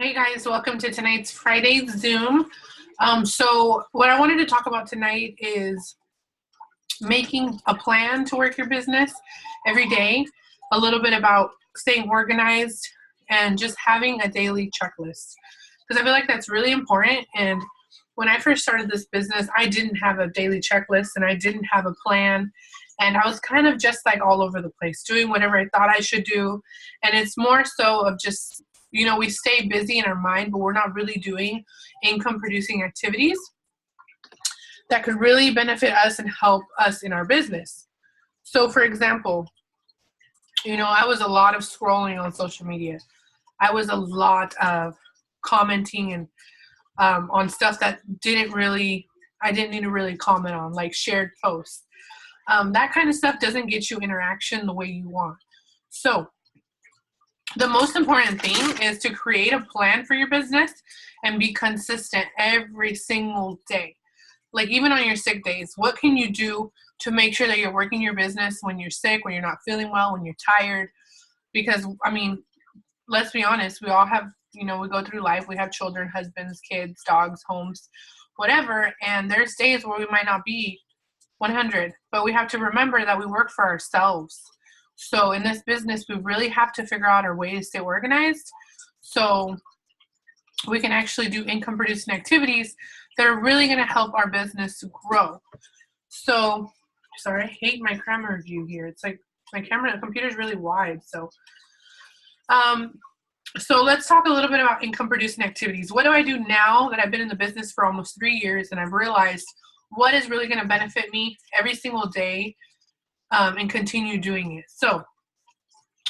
Hey guys, welcome to tonight's Friday Zoom. So what I wanted to talk about tonight is making a plan to work your business every day, a little bit about staying organized and just having a daily checklist. Because I feel like that's really important. And when I first started this business, I didn't have a daily checklist and I didn't have a plan. And I was kind of just like all over the place, doing whatever I thought I should do. And it's more so of just, we stay busy in our mind, but we're not really doing income producing activities that could really benefit us and help us in our business. So, for example, I was a lot of scrolling on social media. I was a lot of commenting and on stuff that I didn't need to really comment on, like shared posts. That kind of stuff doesn't get you interaction the way you want. So the most important thing is to create a plan for your business and be consistent every single day. Like even on your sick days, what can you do to make sure that you're working your business when you're sick, when you're not feeling well, when you're tired? Because, let's be honest, we all have, we go through life, we have children, husbands, kids, dogs, homes, whatever, and there's days where we might not be 100, but we have to remember that we work for ourselves. So in this business, we really have to figure out our way to stay organized so we can actually do income producing activities that are really going to help our business grow. So, sorry, I hate my camera view here. It's like my the computer's really wide. So let's talk a little bit about income producing activities. What do I do now that I've been in the business for almost 3 years and I've realized what is really going to benefit me every single day and continue doing it? So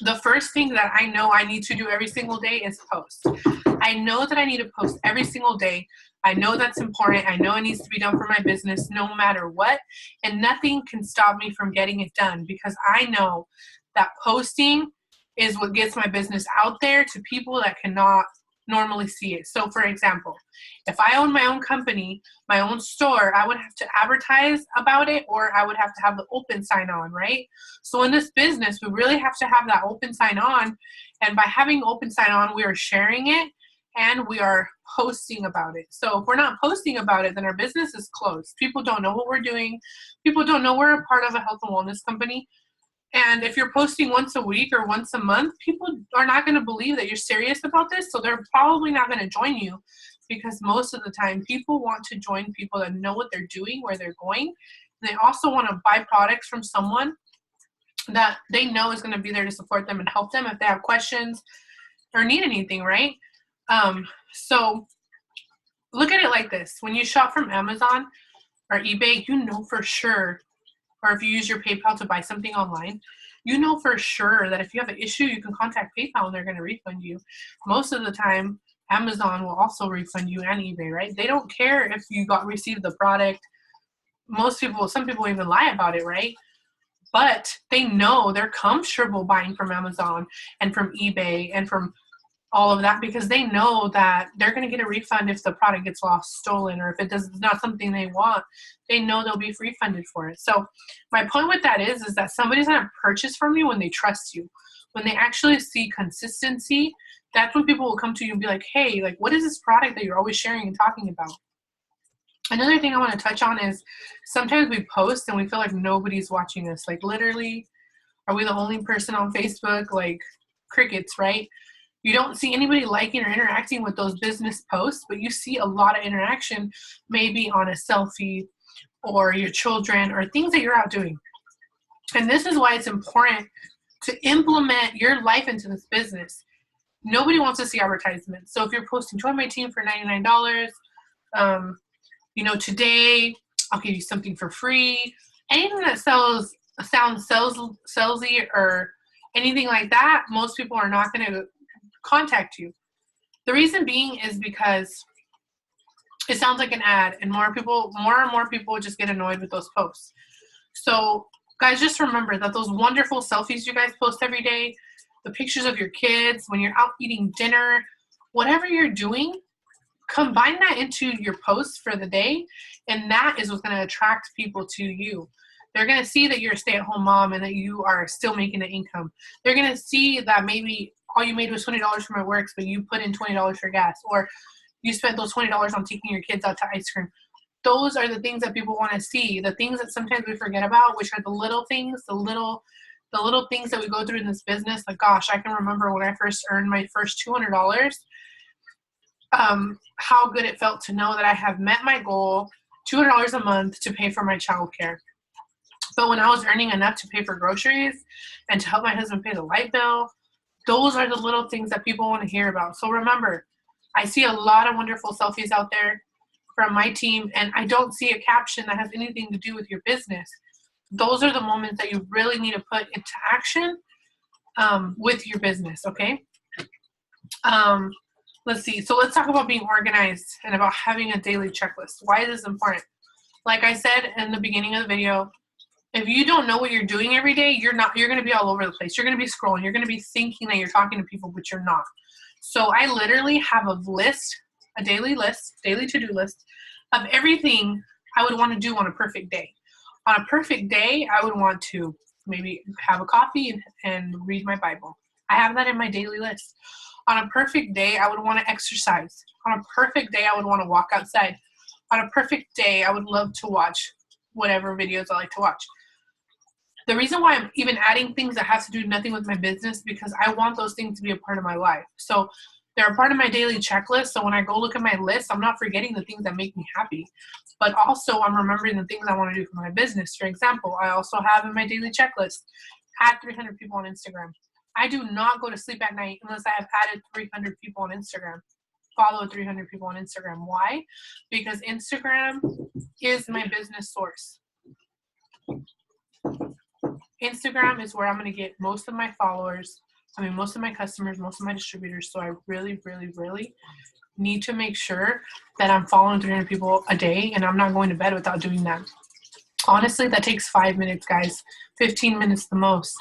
the first thing that I know I need to do every single day is post. I know that I need to post every single day. I know that's important. I know it needs to be done for my business no matter what, and nothing can stop me from getting it done because I know that posting is what gets my business out there to people that cannot normally see it. So for example, if I own my own company, my own store, I would have to advertise about it, or I would have to have the open sign on, right? So in this business, we really have to have that open sign on. And by having open sign on, we are sharing it and we are posting about it. So if we're not posting about it, then our business is closed. People don't know what we're doing. People don't know we're a part of a health and wellness company. And if you're posting once a week or once a month, people are not going to believe that you're serious about this. So they're probably not going to join you, because most of the time people want to join people that know what they're doing, where they're going. And they also want to buy products from someone that they know is going to be there to support them and help them if they have questions or need anything, right? So look at it like this. When you shop from Amazon or eBay, you know for sure, or if you use your PayPal to buy something online, you know for sure that if you have an issue, you can contact PayPal and they're going to refund you. Most of the time, Amazon will also refund you, and eBay, right? They don't care if you received the product. Some people even lie about it, right? But they know, they're comfortable buying from Amazon and from eBay and from all of that because they know that they're going to get a refund if the product gets lost, stolen, or if it's not something they want. They know they'll be refunded for it. So my point with that is that somebody's going to purchase from you when they trust you. When they actually see consistency, that's when people will come to you and be like, hey, like, what is this product that you're always sharing and talking about? Another thing I want to touch on is sometimes we post and we feel like nobody's watching us. Like literally, are we the only person on Facebook? Like crickets, right? You don't see anybody liking or interacting with those business posts, but you see a lot of interaction maybe on a selfie or your children or things that you're out doing. And this is why it's important to implement your life into this business. Nobody wants to see advertisements. So if you're posting, join my team for $99, today I'll give you something for free. Anything that sounds salesy or anything like that, most people are not going to contact you. The reason being is because it sounds like an ad, and more and more people just get annoyed with those posts. So guys, just remember that those wonderful selfies you guys post every day, the pictures of your kids when you're out eating dinner, whatever you're doing, combine that into your posts for the day, and that is what's going to attract people to you. They're going to see that you're a stay-at-home mom and that you are still making an income. They're going to see that maybe all you made was $20 from my works, but you put in $20 for gas, or you spent those $20 on taking your kids out to ice cream. Those are the things that people want to see. The things that sometimes we forget about, which are the little things, the little things that we go through in this business. Like, gosh, I can remember when I first earned my first $200, how good it felt to know that I have met my goal, $200 a month to pay for my childcare. But when I was earning enough to pay for groceries and to help my husband pay the light bill, those are the little things that people want to hear about. So remember, I see a lot of wonderful selfies out there from my team, and I don't see a caption that has anything to do with your business. Those are the moments that you really need to put into action with your business, okay? Let's see. So let's talk about being organized and about having a daily checklist. Why is this important? Like I said in the beginning of the video, if you don't know what you're doing every day, you're going to be all over the place. You're going to be scrolling. You're going to be thinking that you're talking to people, but you're not. So I literally have a list, a daily to-do list of everything I would want to do on a perfect day. On a perfect day, I would want to maybe have a coffee and read my Bible. I have that in my daily list. On a perfect day, I would want to exercise. On a perfect day, I would want to walk outside. On a perfect day, I would love to watch whatever videos I like to watch. The reason why I'm even adding things that have to do nothing with my business, because I want those things to be a part of my life. So they're a part of my daily checklist. So when I go look at my list, I'm not forgetting the things that make me happy, but also I'm remembering the things I want to do for my business. For example, I also have in my daily checklist, add 300 people on Instagram. I do not go to sleep at night unless I have added 300 people on Instagram. Follow 300 people on Instagram. Why? Because Instagram is my business source. Instagram is where I'm going to get most of my followers, most of my customers, most of my distributors. So I really, really, really need to make sure that I'm following 300 people a day, and I'm not going to bed without doing that. Honestly, that takes 5 minutes, guys, 15 minutes the most.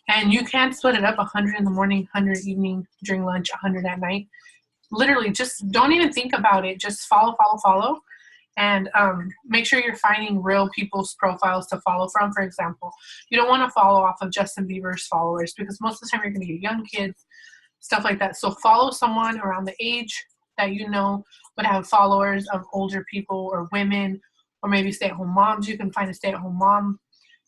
And you can split it up, 100 in the morning, 100 evening, during lunch, 100 at night. Literally, just don't even think about it. Just follow. And make sure you're finding real people's profiles to follow from. For example, you don't want to follow off of Justin Bieber's followers, because most of the time you're going to get young kids, stuff like that. So follow someone around the age that you know would have followers of older people or women, or maybe stay-at-home moms. You can find a stay-at-home mom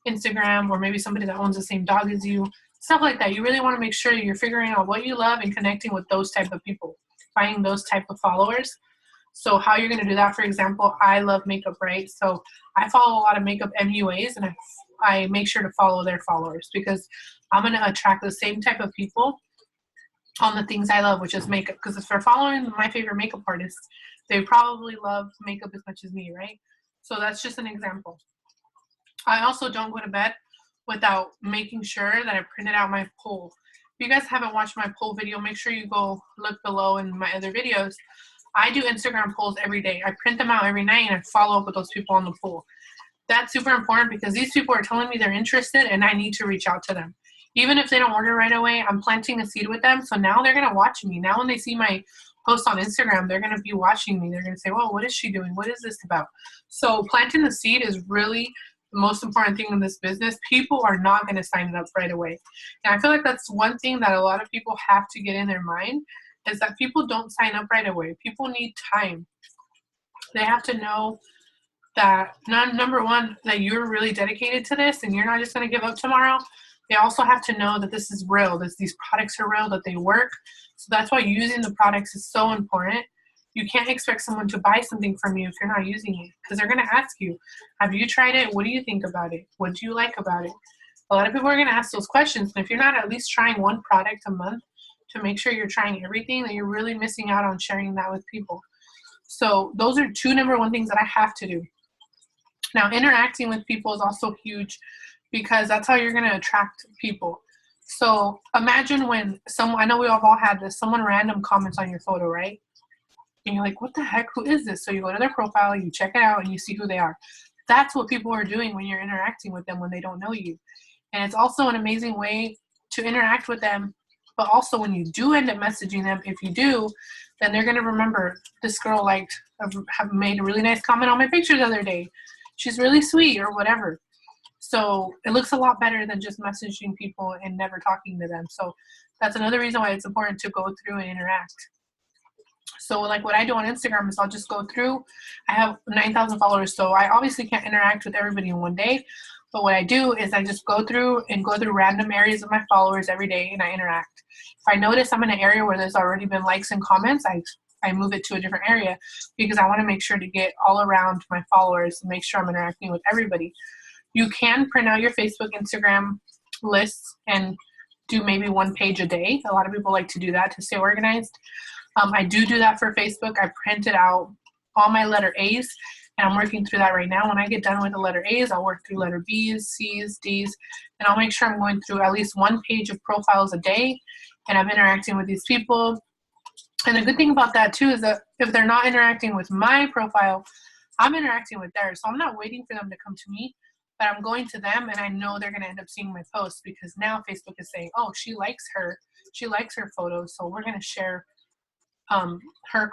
Instagram, or maybe somebody that owns the same dog as you, stuff like that. You really want to make sure you're figuring out what you love and connecting with those type of people, finding those type of followers. So how you're going to do that, for example, I love makeup, right? So I follow a lot of makeup MUAs, and I make sure to follow their followers, because I'm going to attract the same type of people on the things I love, which is makeup. Because if they're following my favorite makeup artists, they probably love makeup as much as me, right? So that's just an example. I also don't go to bed without making sure that I printed out my poll. If you guys haven't watched my poll video, make sure you go look below in my other videos. I do Instagram polls every day. I print them out every night, and I follow up with those people on the poll. That's super important, because these people are telling me they're interested, and I need to reach out to them. Even if they don't order right away, I'm planting a seed with them. So now they're going to watch me. Now when they see my post on Instagram, they're going to be watching me. They're going to say, well, what is she doing? What is this about? So planting the seed is really the most important thing in this business. People are not going to sign up right away. And I feel like that's one thing that a lot of people have to get in their mind, is that people don't sign up right away. People need time. They have to know that, number one, that you're really dedicated to this and you're not just going to give up tomorrow. They also have to know that this is real, that these products are real, that they work. So that's why using the products is so important. You can't expect someone to buy something from you if you're not using it, because they're going to ask you, have you tried it? What do you think about it? What do you like about it? A lot of people are going to ask those questions. And if you're not at least trying one product a month to make sure you're trying everything, then you're really missing out on sharing that with people. So those are two number one things that I have to do. Now, interacting with people is also huge, because that's how you're going to attract people. So imagine when someone, I know we have all had this, someone random comments on your photo, right? And you're like, what the heck, who is this? So you go to their profile, you check it out, and you see who they are. That's what people are doing when you're interacting with them when they don't know you. And it's also an amazing way to interact with them. But also when you do end up messaging them, if you do, then they're going to remember, this girl have made a really nice comment on my picture the other day. She's really sweet, or whatever. So it looks a lot better than just messaging people and never talking to them. So That's another reason why it's important to go through and interact. So like what I do on Instagram is I'll just go through. I have 9,000 followers, so I obviously can't interact with everybody in one day. But what I do is I just go through random areas of my followers every day and I interact. If I notice I'm in an area where there's already been likes and comments, I move it to a different area because I want to make sure to get all around my followers and make sure I'm interacting with everybody. You can print out your Facebook, Instagram lists and do maybe one page a day. A lot of people like to do that to stay organized. I do that for Facebook. I printed out all my letter A's, and I'm working through that right now. When I get done with the letter A's, I'll work through letter B's, C's, D's, and I'll make sure I'm going through at least one page of profiles a day, and I'm interacting with these people. And the good thing about that, too, is that if they're not interacting with my profile, I'm interacting with theirs. So I'm not waiting for them to come to me, but I'm going to them, and I know they're going to end up seeing my posts because now Facebook is saying, oh, she likes her photos, so we're going to share her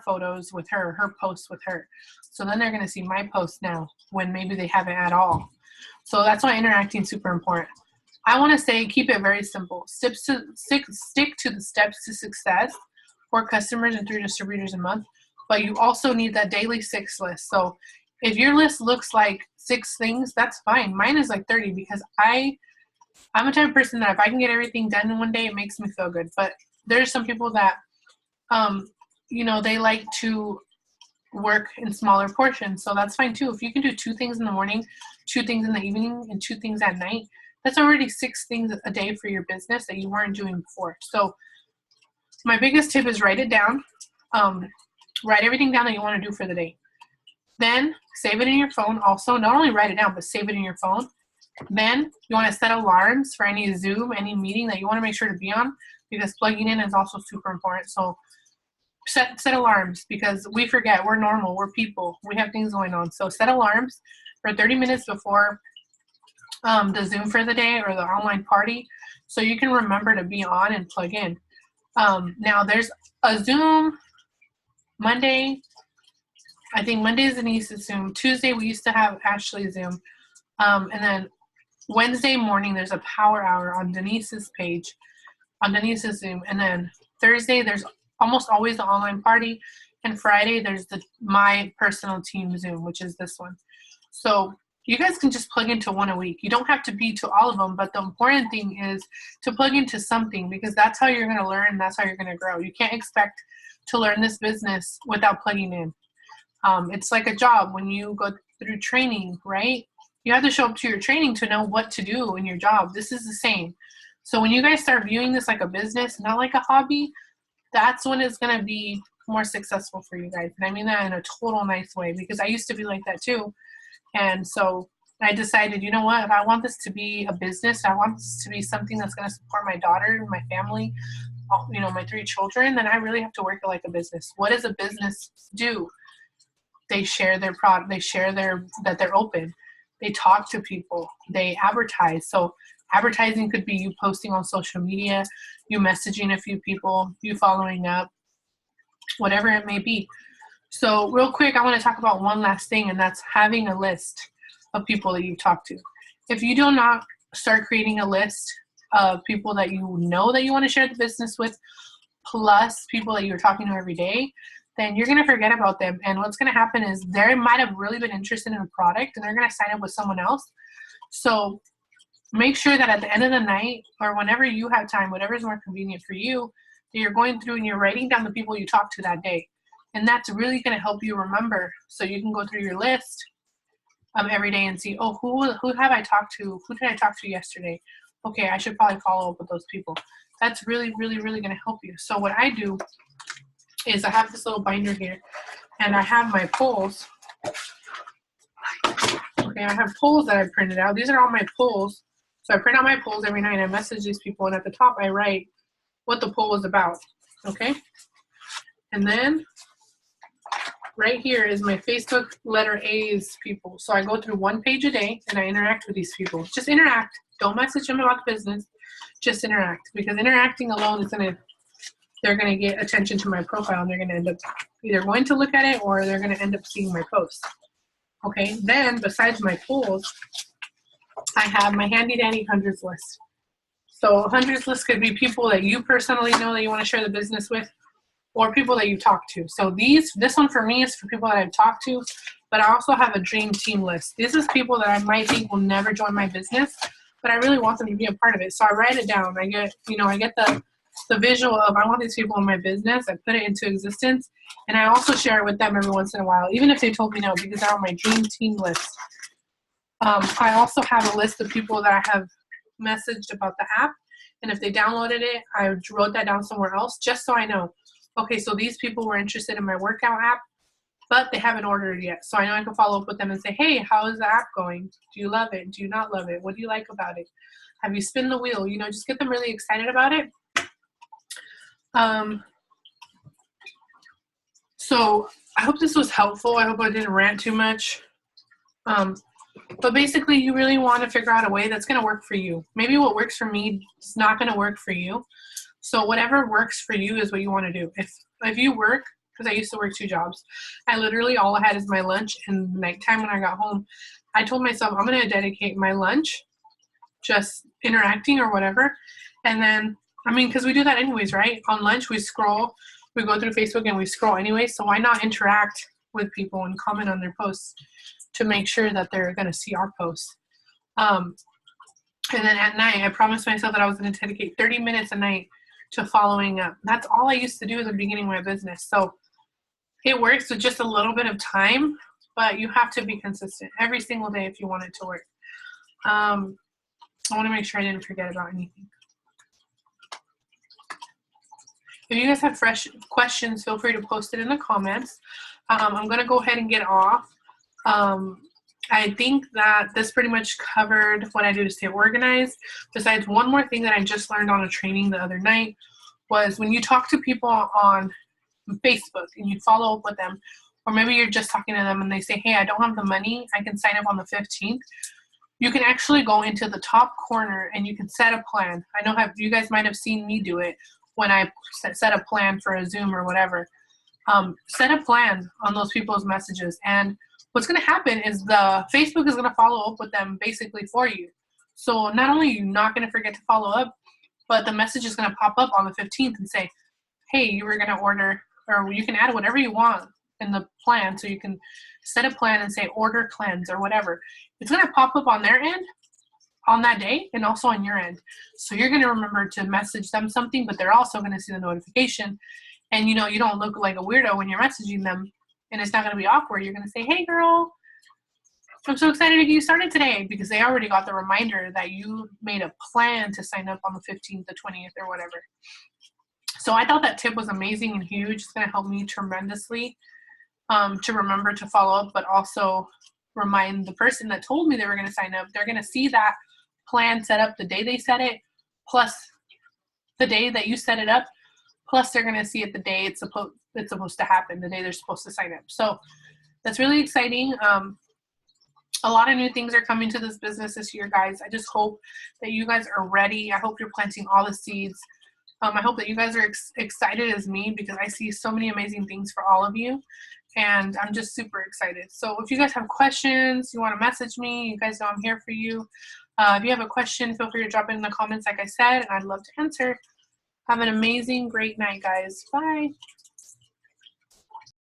photos with her posts with her. So then they're going to see my posts now when maybe they haven't at all. So that's why interacting is super important. I want to say keep it very simple. Stick to the steps to success. 4 customers and 3 distributors a month. But you also need that daily 6 list. So if your list looks like 6 things, that's fine. Mine is like 30 because I'm a type of person that if I can get everything done in one day, it makes me feel good. But there's some people that they like to work in smaller portions, so that's fine too. If you can do 2 things in the morning, 2 things in the evening, and 2 things at night, that's already 6 things a day for your business that you weren't doing before. So my biggest tip is write it down. Write everything down that you want to do for the day. Then save it in your phone. Also, not only write it down, but save it in your phone. Then you want to set alarms for any Zoom, any meeting that you want to make sure to be on, because plugging in is also super important. So set alarms because we forget. We're normal. We're people. We have things going on. So set alarms for 30 minutes before the Zoom for the day or the online party so you can remember to be on and plug in. Now there's a Zoom Monday. I think Monday is Denise's Zoom. Tuesday we used to have Ashley's Zoom. And then Wednesday morning there's a power hour on Denise's page, on Denise's Zoom. And then Thursday there's almost always the online party. And Friday there's my personal team Zoom, which is this one. So you guys can just plug into one a week. You don't have to be to all of them, but the important thing is to plug into something because that's how you're going to learn. That's how you're going to grow. You can't expect to learn this business without plugging in. It's like a job when you go through training, right? You have to show up to your training to know what to do in your job. This is the same. So when you guys start viewing this like a business, not like a hobby, that's when it's going to be more successful for you guys. And I mean that in a total nice way because I used to be like that too. And so I decided, you know what, if I want this to be a business, I want this to be something that's going to support my daughter, my family, my 3 children, then I really have to work it like a business. What does a business do? They share their product. They share that they're open. They talk to people. They advertise. So advertising could be you posting on social media, you messaging a few people, you following up, whatever it may be. So real quick, I want to talk about one last thing, and that's having a list of people that you talk to. If you do not start creating a list of people that you know that you want to share the business with, plus people that you're talking to every day, then you're going to forget about them. And what's going to happen is they might have really been interested in a product, and they're going to sign up with someone else. So make sure that at the end of the night or whenever you have time, whatever is more convenient for you, that you're going through and you're writing down the people you talked to that day. And that's really going to help you remember. So you can go through your list every day and see, oh, who have I talked to? Who did I talk to yesterday? Okay, I should probably follow up with those people. That's really, really, really going to help you. So what I do is I have this little binder here, and I have my polls. Okay, I have polls that I printed out. These are all my polls. So I print out my polls every night. I message these people, and at the top I write what the poll was about. Okay, and then right here is my Facebook letter A's people. So I go through one page a day and I interact with these people. Just interact. Don't message them about the business. Just interact, because interacting alone is they're going to get attention to my profile, and they're going to end up either going to look at it or they're going to end up seeing my posts. Okay, then besides my polls, I have my handy dandy hundreds list. So hundreds list could be people that you personally know that you want to share the business with, or people that you talk to. So this one for me is for people that I've talked to, but I also have a dream team list. This is people that I might think will never join my business, but I really want them to be a part of it. So I write it down. I get the visual of I want these people in my business. I put it into existence, and I also share it with them every once in a while, even if they told me no, because they're on my dream team list. I also have a list of people that I have messaged about the app, and if they downloaded it, I wrote that down somewhere else just so I know, okay, so these people were interested in my workout app, but they haven't ordered it yet. So I know I can follow up with them and say, hey, how is the app going? Do you love it? Do you not love it? What do you like about it? Have you spin the wheel? You know, just get them really excited about it. So I hope this was helpful. I hope I didn't rant too much. But basically, you really want to figure out a way that's going to work for you. Maybe what works for me is not going to work for you. So whatever works for you is what you want to do. If you work, because I used to work 2 jobs, I literally all I had is my lunch, and nighttime when I got home, I told myself I'm going to dedicate my lunch just interacting or whatever. And then, I mean, because we do that anyways, right? On lunch, we scroll, we go through Facebook and we scroll anyway. So why not interact with people and comment on their posts to make sure that they're going to see our posts? And then at night, I promised myself that I was going to dedicate 30 minutes a night to following up. That's all I used to do at the beginning of my business. So it works with just a little bit of time, but you have to be consistent every single day if you want it to work. I want to make sure I didn't forget about anything. If you guys have fresh questions, feel free to post it in the comments. I'm going to go ahead and get off. I think that this pretty much covered what I do to stay organized. Besides, one more thing that I just learned on a training the other night was when you talk to people on Facebook and you follow up with them, or maybe you're just talking to them and they say, hey, I don't have the money, I can sign up on the 15th. You can actually go into the top corner and you can set a plan. I know you guys might have seen me do it when I set a plan for a Zoom or whatever. Set a plan on those people's messages, and what's going to happen is the Facebook is going to follow up with them basically for you. So not only are you not going to forget to follow up, but the message is going to pop up on the 15th and say, hey, you were going to order, or you can add whatever you want in the plan. So you can set a plan and say order cleanse or whatever. It's going to pop up on their end on that day and also on your end. So you're going to remember to message them something, but they're also going to see the notification. And, you know, you don't look like a weirdo when you're messaging them, and it's not going to be awkward. You're going to say, hey, girl, I'm so excited to get you started today, because they already got the reminder that you made a plan to sign up on the 15th, the 20th, or whatever. So I thought that tip was amazing and huge. It's going to help me tremendously to remember to follow up, but also remind the person that told me they were going to sign up. They're going to see that plan set up the day they set it, plus the day that you set it up, plus they're going to see it the day it's supposed to happen, the day they're supposed to sign up. So that's really exciting. A lot of new things are coming to this business this year, guys. I just hope that you guys are ready. I hope you're planting all the seeds. I hope that you guys are excited as me, because I see so many amazing things for all of you, and I'm just super excited. So if you guys have questions, you want to message me, you guys know I'm here for you. If you have a question, feel free to drop it in the comments like I said, and I'd love to answer. Have an amazing, great night, guys. Bye.